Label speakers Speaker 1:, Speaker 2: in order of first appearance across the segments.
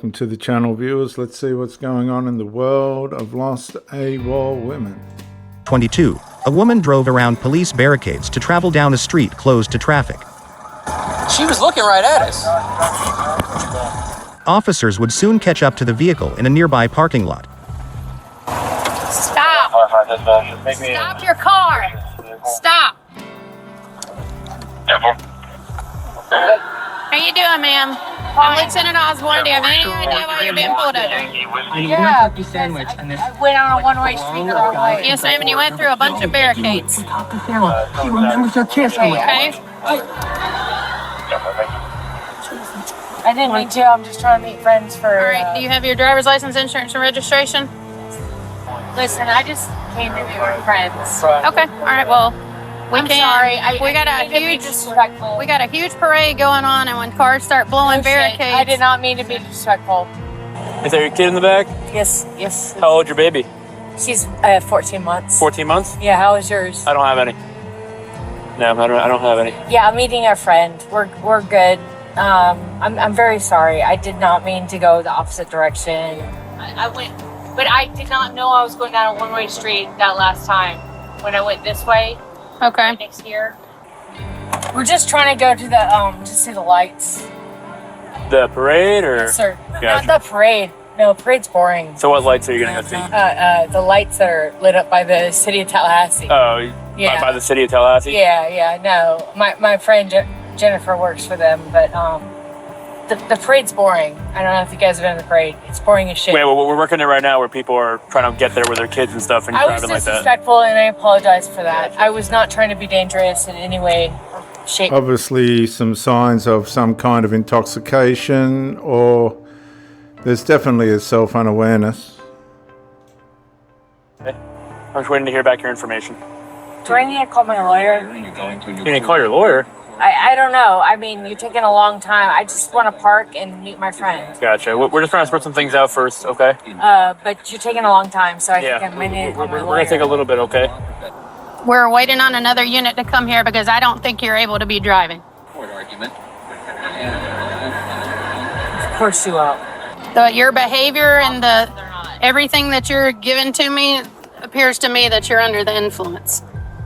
Speaker 1: welcome to the channel, viewers. Let's see what's going on in the world of lost AWOL women.
Speaker 2: 22. A woman drove around police barricades to travel down a street closed to traffic.
Speaker 3: She was looking right at us.
Speaker 2: Officers would soon catch up to the vehicle in a nearby parking lot.
Speaker 4: Stop! Stop your car! Stop! How you doing, ma'am? I'm Lieutenant Osborne. Do you have any idea why you're being pulled over?
Speaker 5: Yeah, I went on a one-way street the wrong way.
Speaker 4: Yes, ma'am, and you went through a bunch of barricades.
Speaker 5: She remembers her kiss.
Speaker 4: Okay?
Speaker 5: I didn't mean to. I'm just trying to meet friends for...
Speaker 4: All right, do you have your driver's license, insurance, and registration?
Speaker 5: Listen, I just came to meet my friends.
Speaker 4: Okay, all right, well,
Speaker 5: I'm sorry.
Speaker 4: We got a huge parade going on, and when cars start blowing barricades...
Speaker 5: I did not mean to be disrespectful.
Speaker 3: Is that your kid in the back?
Speaker 5: Yes.
Speaker 3: How old's your baby?
Speaker 5: She's 14 months.
Speaker 3: 14 months?
Speaker 5: Yeah, how is yours?
Speaker 3: I don't have any. No, I don't have any.
Speaker 5: Yeah, I'm meeting a friend. We're good. I'm very sorry. I did not mean to go the opposite direction. I went, but I did not know I was going down a one-way street that last time. When I went this way,
Speaker 4: Okay.
Speaker 5: next here. We're just trying to go to the to see the lights.
Speaker 3: The parade, or?
Speaker 5: Yes, sir.
Speaker 3: Gotcha.
Speaker 5: Not the parade. No, parade's boring.
Speaker 3: So what lights are you gonna go see?
Speaker 5: The lights that are lit up by the city of Tallahassee.
Speaker 3: Oh,
Speaker 5: Yeah.
Speaker 3: by the city of Tallahassee?
Speaker 5: Yeah. No, my friend Jennifer works for them, but the parade's boring. I don't know if you guys have been in the parade. It's boring as shit.
Speaker 3: Wait, well, we're working it right now where people are trying to get there with their kids and stuff, and
Speaker 5: I was
Speaker 3: driving like that.
Speaker 5: disrespectful, and I apologize for that. I was not trying to be dangerous in any way, shape.
Speaker 1: Obviously some signs of some kind of intoxication, or there's definitely a self-unawareness.
Speaker 3: Okay. I'm just waiting to hear back your information.
Speaker 5: Do I need to call my lawyer?
Speaker 3: You need to call your lawyer?
Speaker 5: I don't know. I mean, you're taking a long time. I just want to park and meet my friend.
Speaker 3: Gotcha. We're just trying to sort some things out first, okay?
Speaker 5: But you're taking a long time, so I think
Speaker 3: Yeah.
Speaker 5: I'm going to call my
Speaker 3: We're
Speaker 5: lawyer.
Speaker 3: gonna take a little bit, okay?
Speaker 4: We're waiting on another unit to come here because I don't think you're able to be driving.
Speaker 5: Of course you will.
Speaker 4: Your behavior and everything that you're giving to me appears to me that you're under the influence.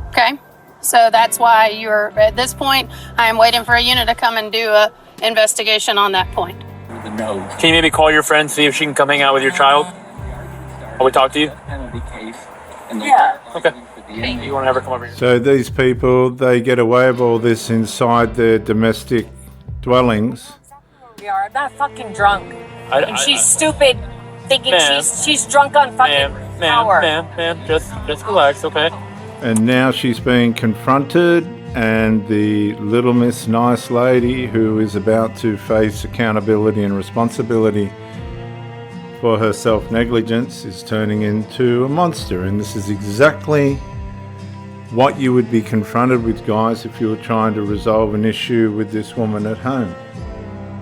Speaker 4: Okay? So that's why at this point, I am waiting for a unit to come and do a investigation on that point.
Speaker 3: Can you maybe call your friend, see if she can come hang out with your child? Will we talk to you?
Speaker 5: Yeah.
Speaker 3: Okay. You want to have her come over here?
Speaker 1: So these people, they get away with all this inside their domestic dwellings.
Speaker 5: We are. I'm not fucking drunk. And she's stupid, thinking
Speaker 3: Ma'am.
Speaker 5: she's drunk on fucking power.
Speaker 3: Ma'am, just relax, okay?
Speaker 1: And now she's being confronted, and the little Miss Nice Lady, who is about to face accountability and responsibility for her self-negligence, is turning into a monster. And this is exactly what you would be confronted with, guys, if you were trying to resolve an issue with this woman at home.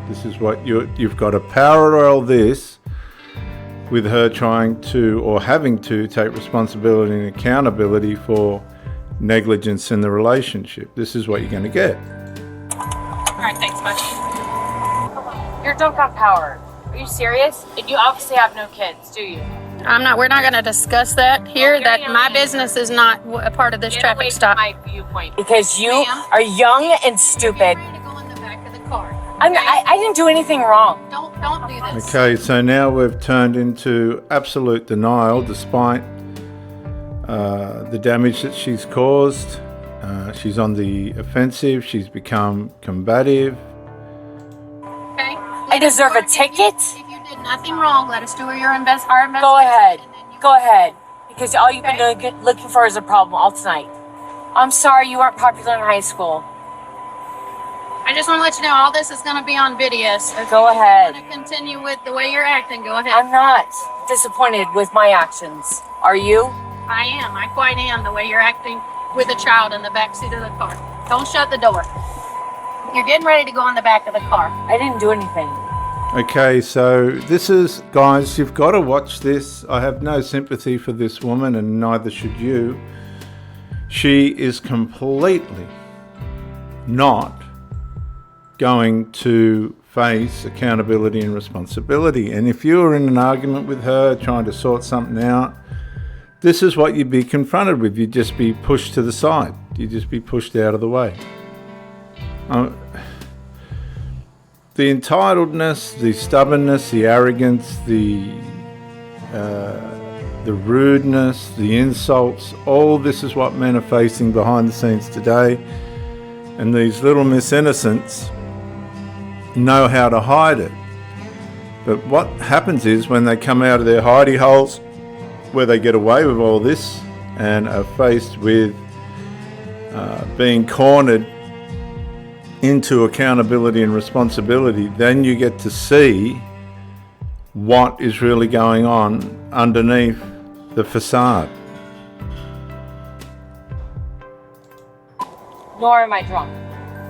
Speaker 1: This is what you've got to parallel this with her trying to, or having to, take responsibility and accountability for negligence in the relationship. This is what you're going to get.
Speaker 5: All right, thanks much. You're drunk on power. Are you serious? And you obviously have no kids, do you?
Speaker 4: We're not going to discuss that here. That my business is not a part of this traffic stop.
Speaker 5: My viewpoint. Because you are young and stupid. I didn't do anything wrong.
Speaker 4: Don't do this.
Speaker 1: Okay, so now we've turned into absolute denial despite the damage that she's caused. She's on the offensive. She's become combative.
Speaker 4: Okay.
Speaker 5: I deserve a ticket?
Speaker 4: If you did nothing wrong, let us do our investigation.
Speaker 5: Go ahead. Go ahead. Because all you've been looking for is a problem all tonight. I'm sorry you weren't popular in high school.
Speaker 4: I just want to let you know all this is going to be on video. So
Speaker 5: Go ahead.
Speaker 4: If you want to continue with the way you're acting, go ahead.
Speaker 5: I'm not disappointed with my actions. Are you?
Speaker 4: I am. I quite am. The way you're acting with a child in the back seat of the car. Don't shut the door. You're getting ready to go in the back of the car.
Speaker 5: I didn't do anything.
Speaker 1: Okay, so this is, guys, you've got to watch this. I have no sympathy for this woman, and neither should you. She is completely not going to face accountability and responsibility. And if you were in an argument with her trying to sort something out, this is what you'd be confronted with. You'd just be pushed to the side. You'd just be pushed out of the way. The entitledness, the stubbornness, the arrogance, the rudeness, the insults, all this is what men are facing behind the scenes today. And these little Miss Innocents know how to hide it. But what happens is when they come out of their hidey holes, where they get away with all this and are faced with being cornered into accountability and responsibility, then you get to see what is really going on underneath the facade.
Speaker 5: Nor am I drunk.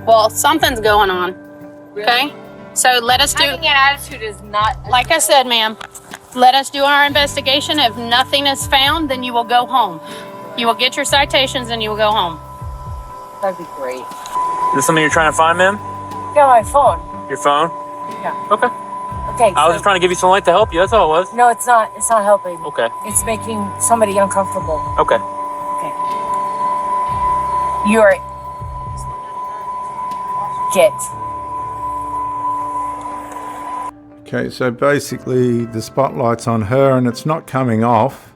Speaker 4: Well, something's going on. Okay? So let us do,
Speaker 5: Having an attitude is not.
Speaker 4: like I said, ma'am, let us do our investigation. If nothing is found, then you will go home. You will get your citations and you will go home.
Speaker 5: That'd be great.
Speaker 3: Is this something you're trying to find, ma'am?
Speaker 5: Got my phone.
Speaker 3: Your phone?
Speaker 5: Yeah.
Speaker 3: Okay.
Speaker 5: Okay.
Speaker 3: I was just trying to give you some light to help you. That's all it was.
Speaker 5: No, it's not. It's not helping.
Speaker 3: Okay.
Speaker 5: It's making somebody uncomfortable.
Speaker 3: Okay.
Speaker 5: Okay. You're. Get.
Speaker 1: Okay, so basically the spotlight's on her and it's not coming off.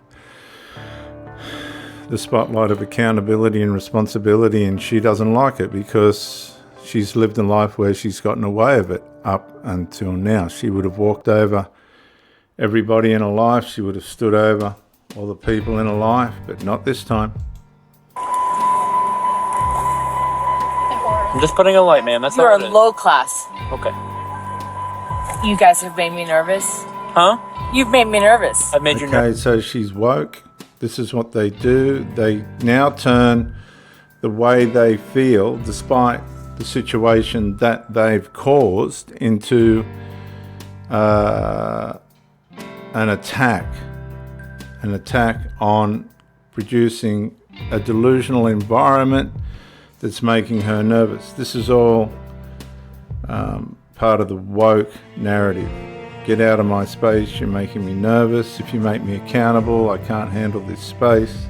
Speaker 1: The spotlight of accountability and responsibility, and she doesn't like it because she's lived a life where she's gotten away with it up until now. She would have walked over everybody in her life. She would have stood over all the people in her life, but not this time.
Speaker 3: I'm just putting a light, ma'am. That's
Speaker 5: You're
Speaker 3: all
Speaker 5: a
Speaker 3: it is.
Speaker 5: low class.
Speaker 3: Okay.
Speaker 5: You guys have made me nervous.
Speaker 3: Huh?
Speaker 5: You've made me nervous.
Speaker 3: I've made you
Speaker 1: Okay,
Speaker 3: nervous.
Speaker 1: so she's woke. This is what they do. They now turn the way they feel, despite the situation that they've caused, into an attack on producing a delusional environment that's making her nervous. This is all part of the woke narrative. Get out of my space, you're making me nervous. If you make me accountable, I can't handle this space.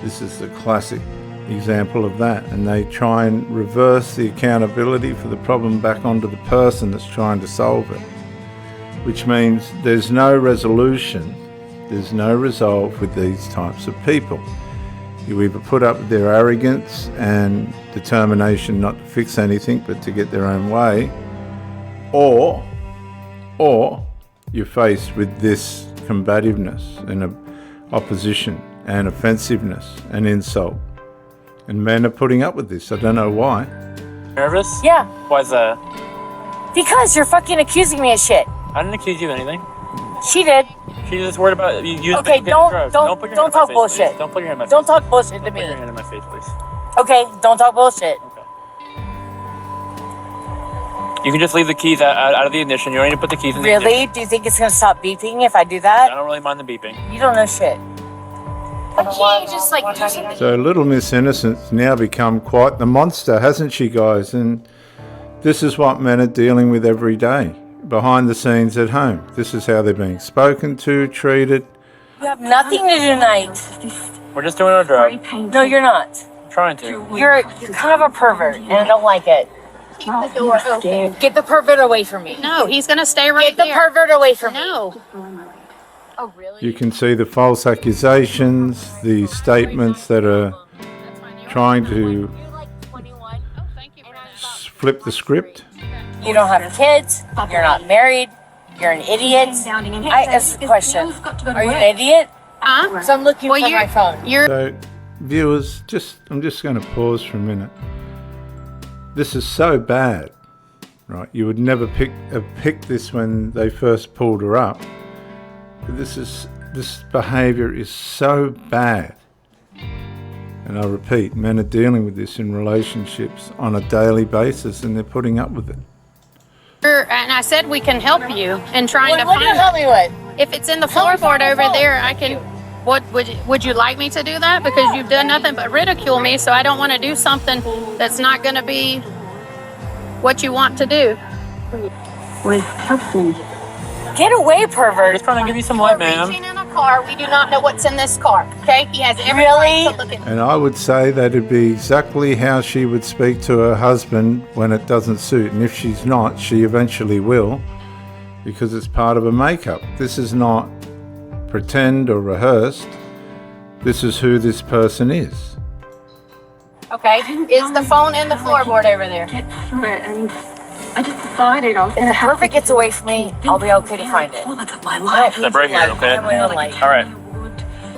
Speaker 1: This is the classic example of that. And they try and reverse the accountability for the problem back onto the person that's trying to solve it. Which means there's no resolution, there's no resolve with these types of people. You either put up with their arrogance and determination not to fix anything but to get their own way, or you're faced with this combativeness and opposition and offensiveness and insult. And men are putting up with this. I don't know why.
Speaker 3: Nervous?
Speaker 5: Yeah.
Speaker 3: Why's that?
Speaker 5: Because you're fucking accusing me of shit.
Speaker 3: I didn't accuse you of anything.
Speaker 5: She did.
Speaker 3: She's just worried about you using
Speaker 5: Okay,
Speaker 3: drugs. Put your hand
Speaker 5: don't
Speaker 3: in my
Speaker 5: talk
Speaker 3: face,
Speaker 5: bullshit.
Speaker 3: please. Don't put your hand in my face.
Speaker 5: Don't talk bullshit to
Speaker 3: Put your
Speaker 5: me.
Speaker 3: hand in my face, please.
Speaker 5: Okay, don't talk bullshit.
Speaker 3: Okay. You can just leave the keys out of the ignition. You don't need to put the keys in the ignition.
Speaker 5: Really? Do you think it's gonna stop beeping if I do
Speaker 3: I
Speaker 5: that?
Speaker 3: don't really mind the beeping.
Speaker 5: You don't know shit. Why can't you just like do something?
Speaker 1: So Little Miss Innocent's now become quite the monster, hasn't she, guys? And this is what men are dealing with every day, behind the scenes at home. This is how they're being spoken to, treated.
Speaker 5: You have nothing to do tonight.
Speaker 3: We're just doing our job.
Speaker 5: No, you're not.
Speaker 3: I'm trying to.
Speaker 5: You're kind of a pervert, and I don't like it.
Speaker 4: Keep the door open.
Speaker 5: Get the pervert away from me.
Speaker 4: No, he's going to stay right
Speaker 5: Get the
Speaker 4: there.
Speaker 5: pervert away from me.
Speaker 4: No.
Speaker 5: Oh, really?
Speaker 1: You can see the false accusations, the statements that are trying to
Speaker 5: You're like 21.
Speaker 1: flip the script.
Speaker 5: You don't have kids. You're not married. You're an idiot. I ask a question. Are you an idiot?
Speaker 4: Huh?
Speaker 5: So I'm looking for my phone.
Speaker 1: So, viewers, I'm just going to pause for a minute. This is so bad, right? You would never have picked this when they first pulled her up. But this behaviour is so bad. And I repeat, men are dealing with this in relationships on a daily basis, and they're putting up with it.
Speaker 4: And I said we can help you in trying to
Speaker 5: What do you
Speaker 4: find
Speaker 5: help me with?
Speaker 4: If it's in the
Speaker 5: Help me
Speaker 4: floorboard
Speaker 5: find
Speaker 4: over
Speaker 5: the phone.
Speaker 4: there, I can. What would you like me to do that? Because you've done nothing but ridicule me, so I don't want to do something that's not going to be what you want to do.
Speaker 6: with husband.
Speaker 5: Get away, pervert.
Speaker 3: Just trying to give you some light,
Speaker 4: We're
Speaker 3: ma'am.
Speaker 4: reaching in a car. We do not know what's in this car. Okay? He has every
Speaker 5: Really?
Speaker 4: right to look at
Speaker 1: And I would say that'd be exactly how she would speak to her husband when it doesn't suit. And if she's not, she eventually will, because it's part of a makeup. This is not pretend or rehearsed. This is who this person is.
Speaker 4: Okay? Is the phone in the floorboard over there?
Speaker 6: And I just decided I was going to have
Speaker 5: If it gets away from me, I'll be okay to find it.
Speaker 6: all of my life.
Speaker 3: Step right here, okay?
Speaker 5: I have my own life.
Speaker 3: All right.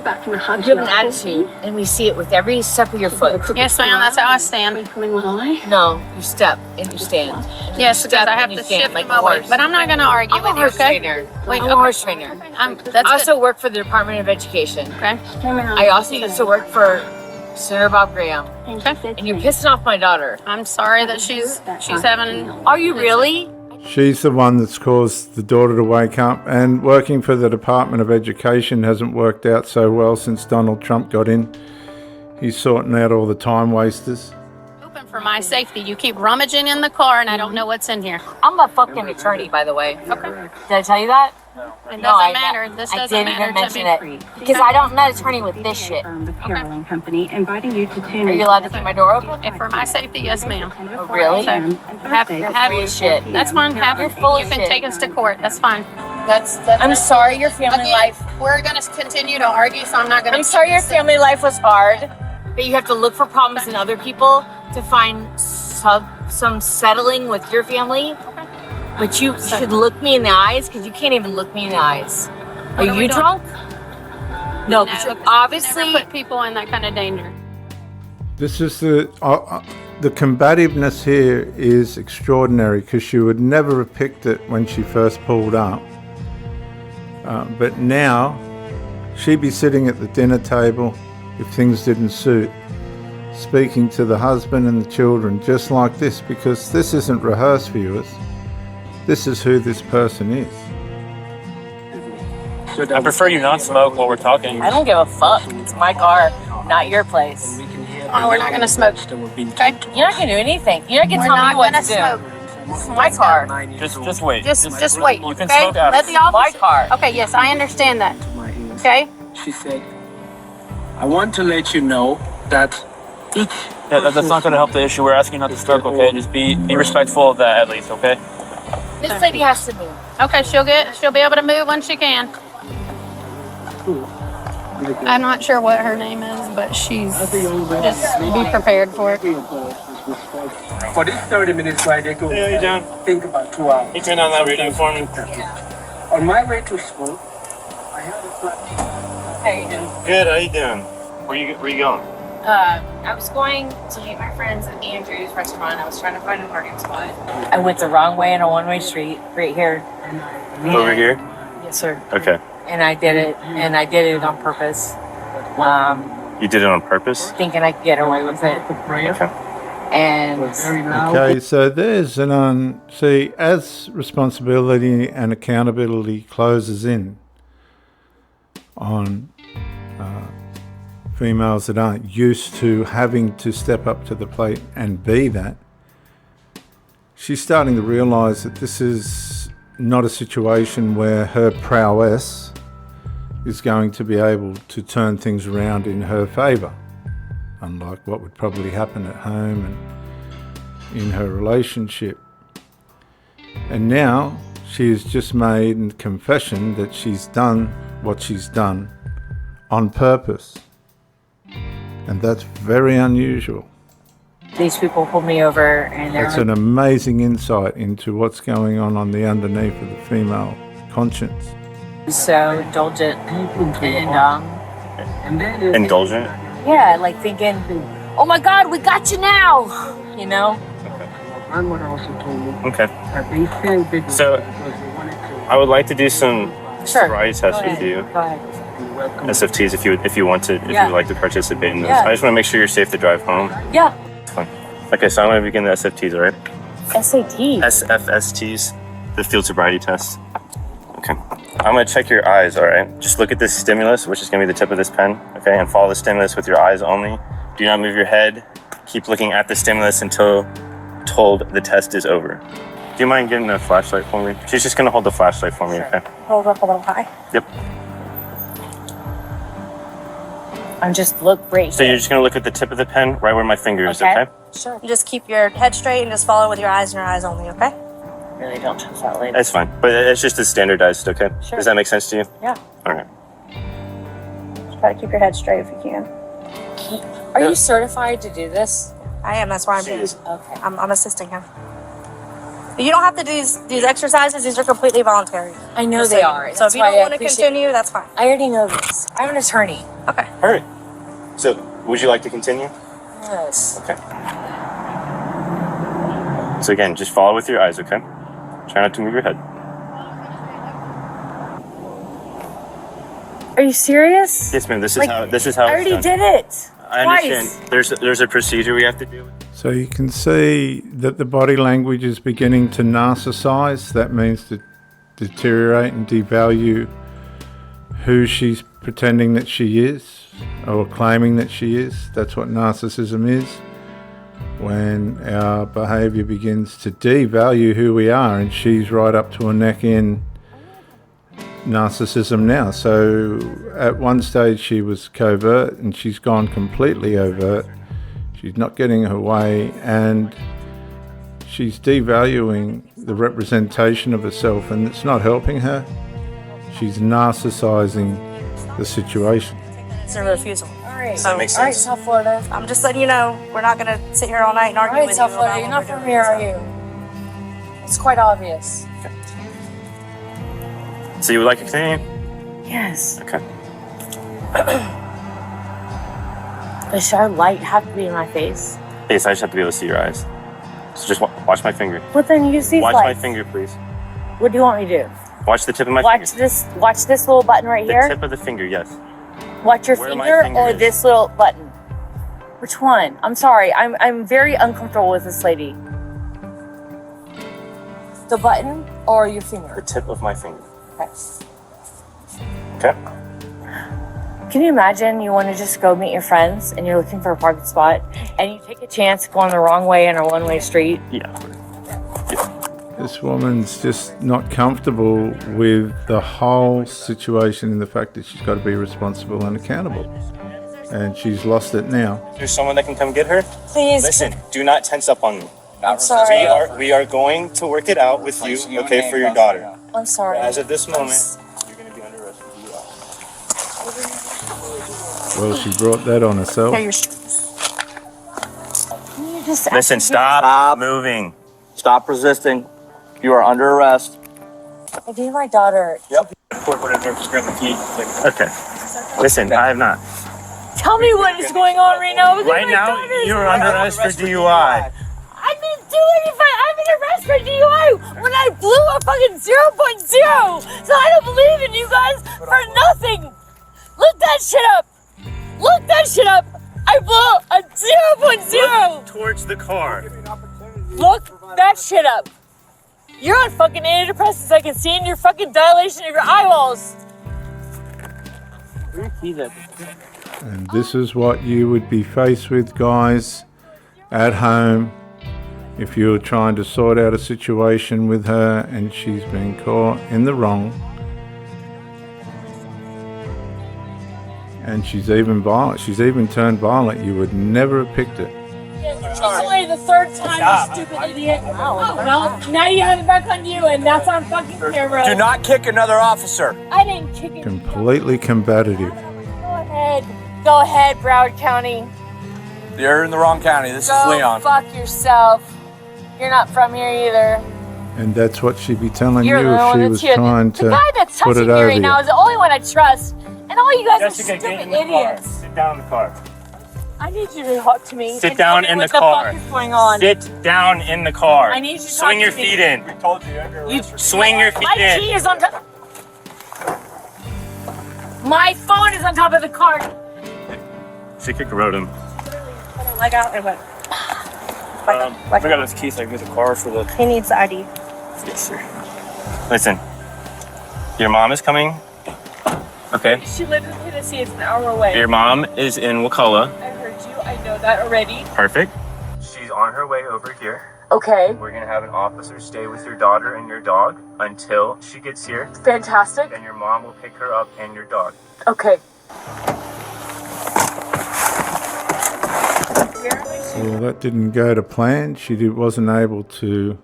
Speaker 6: Back from a hug.
Speaker 5: You have an attitude, and we see it with every step of your foot.
Speaker 4: Yes, ma'am. That's how I stand.
Speaker 6: Coming when I.
Speaker 5: No, you step and you stand.
Speaker 4: Yes, because I have
Speaker 5: and
Speaker 4: to
Speaker 5: you stand
Speaker 4: shift
Speaker 5: like
Speaker 4: my
Speaker 5: a
Speaker 4: weight.
Speaker 5: horse.
Speaker 4: But I'm not going to argue
Speaker 5: I'm a
Speaker 4: with you,
Speaker 5: horse
Speaker 4: okay?
Speaker 5: trainer.
Speaker 4: Wait,
Speaker 5: I'm
Speaker 4: okay.
Speaker 5: a horse trainer.
Speaker 4: That's
Speaker 5: I also
Speaker 4: good.
Speaker 5: work for the Department of Education.
Speaker 4: Okay.
Speaker 5: I also used to work for Senator Bob Graham.
Speaker 4: Okay.
Speaker 5: And you're pissing off my daughter.
Speaker 4: I'm sorry that she's having.
Speaker 5: Are you really?
Speaker 1: She's the one that's caused the daughter to wake up, and working for the Department of Education hasn't worked out so well since Donald Trump got in. He's sorting out all the time wasters.
Speaker 4: Open for my safety. You keep rummaging in the car, and I don't know what's in here.
Speaker 5: I'm a fucking attorney, by the way.
Speaker 4: Okay.
Speaker 5: Did I tell you that?
Speaker 4: It doesn't
Speaker 5: I-
Speaker 4: matter. This
Speaker 5: I
Speaker 4: doesn't
Speaker 5: didn't
Speaker 4: matter
Speaker 5: even
Speaker 4: to
Speaker 5: mention
Speaker 4: me.
Speaker 5: it. Because I'm not an attorney with this shit.
Speaker 6: The Caroline Company inviting you to tune
Speaker 5: Are you allowed to keep my door open?
Speaker 4: If for my safety, yes, ma'am.
Speaker 5: Oh, really?
Speaker 4: So, have
Speaker 5: Full of shit.
Speaker 4: That's fine.
Speaker 5: You're full of
Speaker 4: You can
Speaker 5: shit.
Speaker 4: take us to court. That's fine.
Speaker 5: I'm sorry your family
Speaker 4: Again,
Speaker 5: life.
Speaker 4: we're going to continue to argue, so I'm not going to.
Speaker 5: I'm sorry your family life was hard. That you have to look for problems in other people to find some settling with your family. But you should look me in the eyes because you can't even look me in the eyes. Are
Speaker 4: What are we
Speaker 5: you
Speaker 4: doing?
Speaker 5: drunk? No, because obviously.
Speaker 4: Never put people in that kind of danger.
Speaker 1: This is the combativeness here is extraordinary, because she would never have picked it when she first pulled up. But now she'd be sitting at the dinner table if things didn't suit, speaking to the husband and the children just like this, because this isn't rehearsed, viewers. This is who this person is.
Speaker 3: I prefer you not smoke while we're talking.
Speaker 5: I don't give a fuck. It's my car, not your place.
Speaker 4: Oh, we're not going to smoke. Okay?
Speaker 5: You're not gonna do anything. You're not gonna
Speaker 4: We're
Speaker 5: tell
Speaker 4: not
Speaker 5: me what
Speaker 4: going
Speaker 5: to
Speaker 4: to
Speaker 5: do.
Speaker 4: smoke.
Speaker 5: This is my car.
Speaker 3: Just wait.
Speaker 4: Just wait.
Speaker 3: You can
Speaker 4: okay?
Speaker 3: smoke after.
Speaker 4: Let the
Speaker 5: My
Speaker 4: officer.
Speaker 5: car.
Speaker 4: Okay, yes, I understand that.
Speaker 7: my ears.
Speaker 4: Okay?
Speaker 7: She said, I want to let you know that each
Speaker 3: That's not going to help the issue. We're asking you not to smoke, okay? Just be respectful of that at least, okay?
Speaker 5: This lady has to move.
Speaker 4: Okay, she'll be able to move when she can. I'm not sure what her name is, but she's just be prepared for it.
Speaker 7: for this 30 minutes ride, they go
Speaker 3: you doing?
Speaker 7: think about 2 hours.
Speaker 3: You turn on that radio for me.
Speaker 7: On my way to school, I had a flight.
Speaker 5: How you doing?
Speaker 3: Good, how you doing? Where you going?
Speaker 5: I was going to meet my friends at Andrew's restaurant. I was trying to find a parking spot. I went the wrong way in a one-way street right here.
Speaker 3: Over here?
Speaker 5: Yes, sir.
Speaker 3: Okay.
Speaker 5: And I did it, on purpose.
Speaker 3: You did it on purpose?
Speaker 5: Thinking I could get away with it.
Speaker 3: Okay.
Speaker 5: And
Speaker 1: Okay, so there's see, as responsibility and accountability closes in on females that aren't used to having to step up to the plate and be that, she's starting to realize that this is not a situation where her prowess is going to be able to turn things around in her favor, unlike what would probably happen at home and in her relationship. And now she has just made a confession that she's done what she's done on purpose. And that's very unusual.
Speaker 5: these people pulled me over and
Speaker 1: That's
Speaker 5: they're
Speaker 1: an amazing insight into what's going on the underneath of the female conscience.
Speaker 5: so indulgent and
Speaker 3: Indulgent?
Speaker 5: yeah, like thinking, oh my God, we got you now, you know?
Speaker 7: Grandmother also told me
Speaker 3: Okay.
Speaker 7: that they sent big
Speaker 3: So,
Speaker 7: because they wanted to
Speaker 3: I would like to do some
Speaker 5: Sure.
Speaker 3: sobriety tests
Speaker 5: Go
Speaker 3: with
Speaker 5: ahead.
Speaker 3: you.
Speaker 5: Go ahead.
Speaker 7: welcome.
Speaker 3: SFTs if you want to, if
Speaker 5: Yeah.
Speaker 3: you'd like to participate in those.
Speaker 5: Yeah.
Speaker 3: I just want to make sure you're safe to drive home.
Speaker 5: Yeah.
Speaker 3: Fine. Okay, so I'm going to begin the SFTs, all right?
Speaker 5: SAT.
Speaker 3: SFSTs, the field sobriety test. Okay. I'm going to check your eyes, all right? Just look at this stimulus, which is going to be the tip of this pen, okay? And follow the stimulus with your eyes only. Do not move your head. Keep looking at the stimulus until told the test is over. Do you mind getting a flashlight for me? She's just gonna hold the flashlight for me, okay?
Speaker 5: Hold up a little high.
Speaker 3: Yep.
Speaker 5: I'm just look right
Speaker 3: So
Speaker 5: here.
Speaker 3: you're just gonna look at the tip of the pen, right where my finger is, okay?
Speaker 5: Sure.
Speaker 8: You just keep your head straight and just follow with your eyes and your eyes only, okay?
Speaker 5: Really don't touch that lady.
Speaker 3: That's fine, but it's just as standardized, okay?
Speaker 5: Sure.
Speaker 3: Does that make sense to you?
Speaker 5: Yeah.
Speaker 3: All right.
Speaker 8: Just try to keep your head straight if you can.
Speaker 5: Are you certified to do this?
Speaker 8: I am, that's why I'm here.
Speaker 5: Okay.
Speaker 8: I'm assisting him. But you don't have to do these exercises, these are completely voluntary.
Speaker 5: I know they are.
Speaker 8: So if you don't want to continue, that's fine.
Speaker 5: I already know this. I'm an attorney.
Speaker 8: Okay.
Speaker 3: All right. So, would you like to continue?
Speaker 5: Yes.
Speaker 3: Okay. So again, just follow with your eyes, okay? Try not to move your head.
Speaker 5: Are you serious?
Speaker 3: Yes, ma'am. This is
Speaker 5: Like,
Speaker 3: how
Speaker 5: I
Speaker 3: it's
Speaker 5: already
Speaker 3: done.
Speaker 5: did it.
Speaker 3: I understand. There's a procedure we have to do.
Speaker 1: So you can see that the body language is beginning to narcissize. That means to deteriorate and devalue who she's pretending that she is or claiming that she is. That's what narcissism is. When our behavior begins to devalue who we are, and she's right up to her neck in narcissism now. So at one stage she was covert and she's gone completely overt. She's not getting her way and she's devaluing the representation of herself, and it's not helping her. She's narcissizing the situation.
Speaker 8: It's a refusal.
Speaker 5: All right.
Speaker 8: So,
Speaker 3: makes
Speaker 5: All right,
Speaker 3: sense.
Speaker 5: South Florida.
Speaker 8: I'm just letting you know, we're not going to sit here all night and
Speaker 5: All
Speaker 8: argue
Speaker 5: right,
Speaker 8: with
Speaker 5: South
Speaker 8: you.
Speaker 5: Florida.
Speaker 8: about
Speaker 5: You're
Speaker 8: what
Speaker 5: not
Speaker 8: we're
Speaker 5: from
Speaker 8: doing,
Speaker 5: here,
Speaker 8: so.
Speaker 5: are you? It's quite obvious.
Speaker 3: So you would like to continue?
Speaker 5: Yes.
Speaker 3: Okay.
Speaker 5: Does our light have to be in my face?
Speaker 3: Yes, I just have to be able to see your eyes. So just watch my finger.
Speaker 5: But then use these
Speaker 3: Watch
Speaker 5: lights.
Speaker 3: my finger, please.
Speaker 5: What do you want me to do?
Speaker 3: Watch the tip of my
Speaker 5: Watch
Speaker 3: finger.
Speaker 5: this. Watch this little button right
Speaker 3: The
Speaker 5: here.
Speaker 3: tip of the finger, yes.
Speaker 5: Watch your
Speaker 3: Where my
Speaker 5: finger
Speaker 3: finger
Speaker 5: or
Speaker 3: is.
Speaker 5: this little button. Which one? I'm sorry. I'm very uncomfortable with this lady. The button or your
Speaker 3: The
Speaker 5: finger?
Speaker 3: tip of my finger.
Speaker 5: Okay.
Speaker 3: Okay.
Speaker 5: Can you imagine you want to just go meet your friends and you're looking for a parking spot and you take a chance going the wrong way in a one-way street?
Speaker 3: Yeah.
Speaker 1: This woman's just not comfortable with the whole situation and the fact that she's got to be responsible and accountable. And she's lost it now.
Speaker 3: There's someone that can come get her.
Speaker 5: Please.
Speaker 3: Listen, do not tense up on me.
Speaker 5: I'm sorry.
Speaker 3: We are going to work it out with you, okay, for your daughter.
Speaker 5: I'm sorry.
Speaker 3: As of this moment, you're going to be under arrest for DUI.
Speaker 1: Well, she brought that on herself.
Speaker 8: Here,
Speaker 5: Can you just
Speaker 3: Listen, stop moving.
Speaker 9: Stop resisting. You are under arrest.
Speaker 5: I gave my daughter.
Speaker 9: Yep.
Speaker 3: Okay. Listen, I have not.
Speaker 5: Tell me what is going on right now. Because
Speaker 3: Right
Speaker 5: my
Speaker 3: now,
Speaker 5: daughter's-
Speaker 3: you're under arrest for DUI.
Speaker 5: I didn't do anything. I'm in arrest for DUI when I blew a fucking 0.0. So I don't believe in you guys for nothing. Look that shit up. Look that shit up. I blew a 0.0.
Speaker 3: Look towards the car.
Speaker 5: Look that shit up. You're on fucking antidepressants. I can see in your fucking dilation of your eyeballs.
Speaker 1: And this is what you would be faced with, guys, at home if you're trying to sort out a situation with her and she's been caught in the wrong. And she's even violent. She's even turned violent. You would never have picked it.
Speaker 5: It's only the third time, you stupid idiot. Oh, well, now you have it back on you, and that's on fucking camera.
Speaker 9: Do not kick another officer.
Speaker 5: I didn't kick it.
Speaker 1: Completely combative.
Speaker 5: Go ahead, Broward County.
Speaker 9: You're in the wrong county. This is
Speaker 5: Go
Speaker 9: Leon.
Speaker 5: fuck yourself. You're not from here either.
Speaker 1: And that's what she'd be telling
Speaker 5: You're
Speaker 1: you
Speaker 5: the
Speaker 1: if
Speaker 5: one
Speaker 1: she
Speaker 5: that's
Speaker 1: was
Speaker 5: here.
Speaker 1: trying
Speaker 5: The guy
Speaker 1: to
Speaker 5: that's
Speaker 1: put
Speaker 5: touching
Speaker 1: it
Speaker 5: me
Speaker 1: over
Speaker 5: right now
Speaker 1: you.
Speaker 5: is the only one I trust. And all you guys
Speaker 3: Jessica,
Speaker 5: are
Speaker 3: get
Speaker 5: stupid
Speaker 3: in the car.
Speaker 5: idiots.
Speaker 3: Sit down in the car.
Speaker 5: I need you to talk to me.
Speaker 3: Sit
Speaker 5: and
Speaker 3: down
Speaker 5: tell me
Speaker 3: in
Speaker 5: what
Speaker 3: the car.
Speaker 5: Fuck is going on?
Speaker 3: Sit down in the car.
Speaker 5: I need you to
Speaker 3: Swing
Speaker 5: talk
Speaker 3: your
Speaker 5: to me.
Speaker 3: feet in.
Speaker 9: Told you, you're under
Speaker 5: You
Speaker 3: Swing your feet
Speaker 5: My
Speaker 3: in.
Speaker 5: key is on top. My phone is on top of the car.
Speaker 3: She kicked rode him.
Speaker 8: leg out and went.
Speaker 9: I got his keys. I can get the car for the.
Speaker 8: He needs the ID.
Speaker 3: Yes, sir. Listen, your mom is coming. Okay.
Speaker 5: She lives in Tennessee. It's an hour away.
Speaker 3: Your mom is in Wakulla.
Speaker 5: I heard you. I know that already.
Speaker 3: Perfect. She's on her way over here.
Speaker 5: Okay.
Speaker 3: We're gonna have an officer stay with your daughter and your dog until she gets here.
Speaker 5: Fantastic.
Speaker 3: And your mom will pick her up and your dog.
Speaker 5: Okay.
Speaker 1: Well, that didn't go to plan. She wasn't able to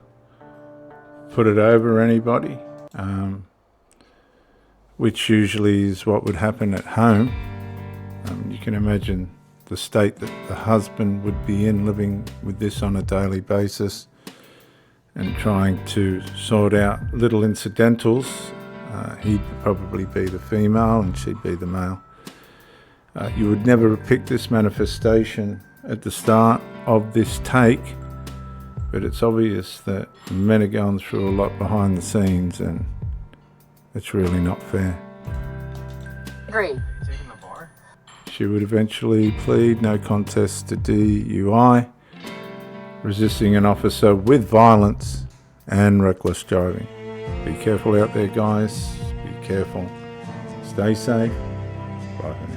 Speaker 1: put it over anybody, which usually is what would happen at home. You can imagine the state that the husband would be in, living with this on a daily basis and trying to sort out little incidentals. He'd probably be the female and she'd be the male. You would never have picked this manifestation at the start of this take, but it's obvious that men are going through a lot behind the scenes and it's really not fair.
Speaker 5: Agree.
Speaker 1: She would eventually plead no contest to DUI, resisting an officer with violence and reckless driving. Be careful out there, guys. Be careful. Stay safe. Bye for now.